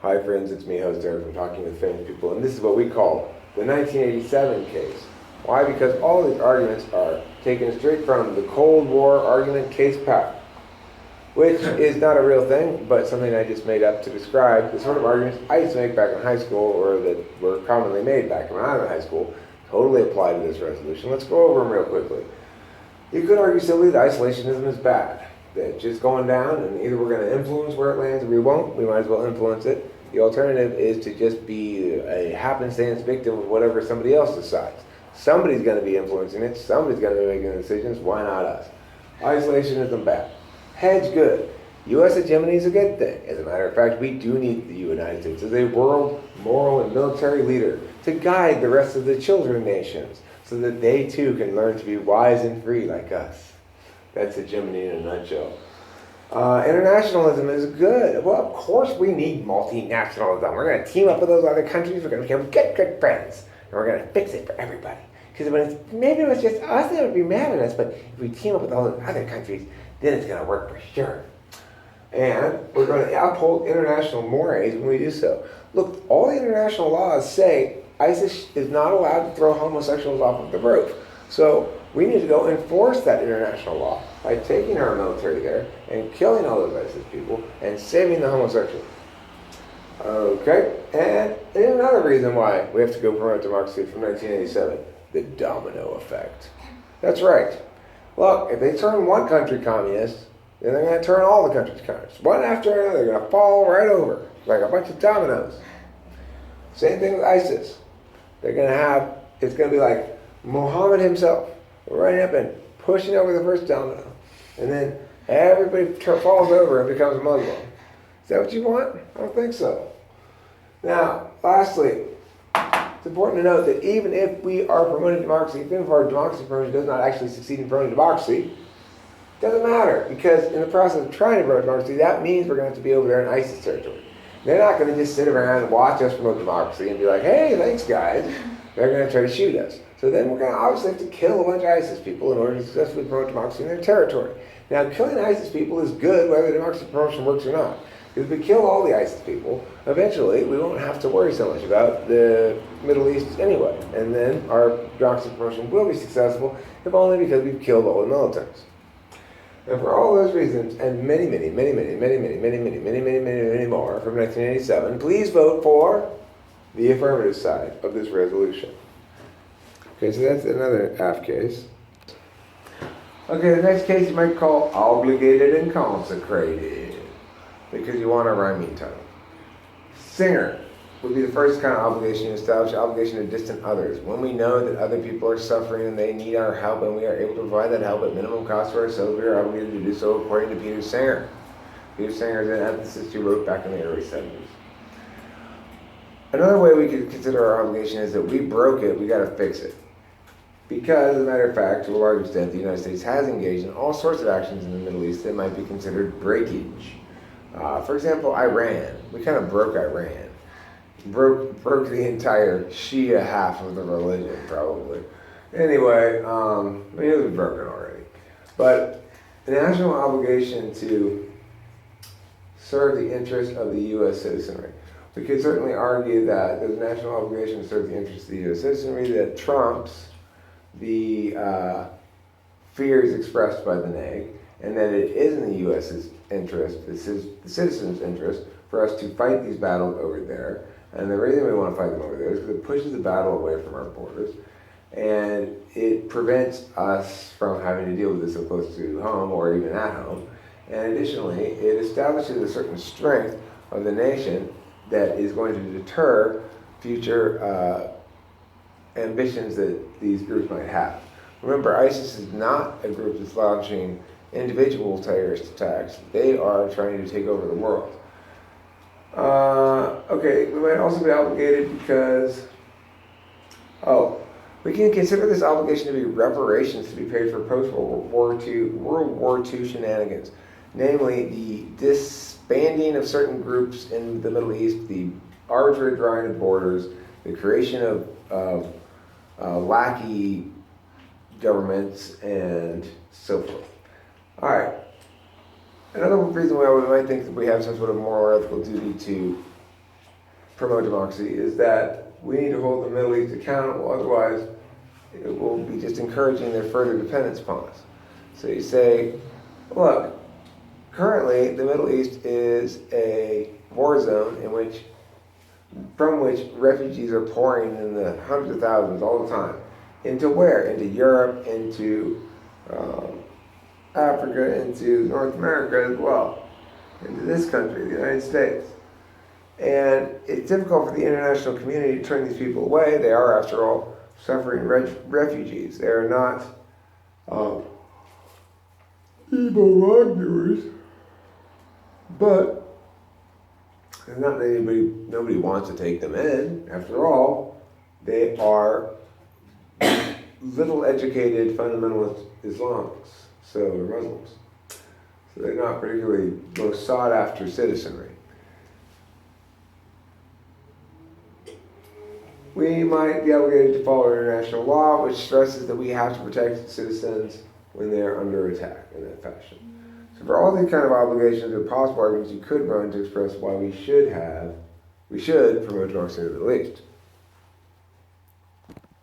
Hi friends, it's me, host Eric from Talking with Famous People, and this is what we call the 1987 case. Why? Because all these arguments are taken straight from the Cold War argument case pattern, which is not a real thing, but something I just made up to describe the sort of arguments I used to make back in high school, or that were commonly made back when I was in high school, totally apply to this resolution. Let's go over them real quickly. You could argue simply that isolationism is bad. That it's just going down, and either we're going to influence where it lands or we won't. We might as well influence it. The alternative is to just be a happenstance victim of whatever somebody else decides. Somebody's going to be influencing it. Somebody's going to be making the decisions. Why not us? Isolationism bad. Hedge good. U.S. hegemony is a good thing. As a matter of fact, we do need the United States as a world moral and military leader to guide the rest of the children nations so that they too can learn to be wise and free like us. That's hegemony in a nutshell. Internationalism is good. Well, of course we need multinationalism. We're going to team up with those other countries. We're going to become good friends. And we're going to fix it for everybody. Because maybe it was just us that would be mad at us, but if we team up with all those other countries, then it's going to work for sure. And we're going to uphold international mores when we do so. Look, all the international laws say ISIS is not allowed to throw homosexuals off of the roof. So we need to go enforce that international law by taking our military there and killing all those ISIS people and saving the homosexuals. Okay, and another reason why we have to go promote democracy from 1987, the domino effect. That's right. Look, if they turn one country communist, then they're going to turn all the countries communist. One after another, they're going to fall right over like a bunch of dominoes. Same thing with ISIS. They're going to have, it's going to be like Muhammad himself running up and pushing over the first domino. And then everybody falls over and becomes Muslim. Is that what you want? I don't think so. Now, lastly, it's important to note that even if we are promoting democracy, even if our democracy promotion does not actually succeed in promoting democracy, it doesn't matter, because in the process of trying to promote democracy, that means we're going to have to be over there in ISIS territory. They're not going to just sit around and watch us promote democracy and be like, hey, thanks guys. They're going to try to shoot us. So then we're going to obviously have to kill a bunch of ISIS people in order to successfully promote democracy in their territory. Now, killing ISIS people is good whether democracy promotion works or not. Because if we kill all the ISIS people, eventually we won't have to worry so much about the Middle East anyway. And then our democracy promotion will be successful, if only because we've killed all the militaries. And for all those reasons, and many more from 1987, please vote for the affirmative side of this resolution. Okay, so that's another half case. Okay, the next case you might call obligated and consecrated, because you want a rhyming title. Singer would be the first kind of obligation to establish obligation to distant others. When we know that other people are suffering and they need our help and we are able to provide that help at minimum cost for ourselves, we are obligated to do so according to Peter Singer. Peter Singer is an ethicist who wrote back in the early 70s. Another way we could consider our obligation is that we broke it, we got to fix it. Because, as a matter of fact, to a large extent, the United States has engaged in all sorts of actions in the Middle East that might be considered breakage. For example, Iran. We kind of broke Iran. Broke the entire Shia half of the religion, probably. Anyway, it was broken already. But the national obligation to serve the interests of the U.S. citizenry. We could certainly argue that there's a national obligation to serve the interests of the U.S. citizenry that trumps the fears expressed by the NEG, and that it is in the U.S.'s interest, this is the citizens' interest, for us to fight these battles over there. And the reason we want to fight them over there is because it pushes the battle away from our borders, and it prevents us from having to deal with this so close to home or even at home. And additionally, it establishes a certain strength of the nation that is going to deter future ambitions that these groups might have. Remember, ISIS is not a group that's launching individual terrorist attacks. They are trying to take over the world. Okay, we might also be obligated because, we can consider this obligation to be reparations to be paid for post-World War II shenanigans. Namely, the disbanding of certain groups in the Middle East, the arbitrary drawing of borders, the creation of wacky governments, and so forth. All right. Another reason why we might think that we have some sort of moral or ethical duty to promote democracy is that we need to hold the Middle East accountable, otherwise it will be just encouraging their further dependence upon us. So you say, look, currently the Middle East is a war zone from which refugees are pouring in the hundreds of thousands all the time. Into where? Into Europe, into Africa, into North America as well, into this country, the United States. And it's difficult for the international community to turn these people away. They are, after all, suffering refugees. They are not evil wrongdoers, but there's not nobody wants to take them in. After all, they are little educated fundamentalist Islamics, so they're Muslims. So they're not particularly most sought after citizenry. We might be obligated to follow international law, which stresses that we have to protect citizens when they are under attack in that fashion. So for all these kind of obligations and possible arguments you could run to express why we should promote democracy in the Middle East.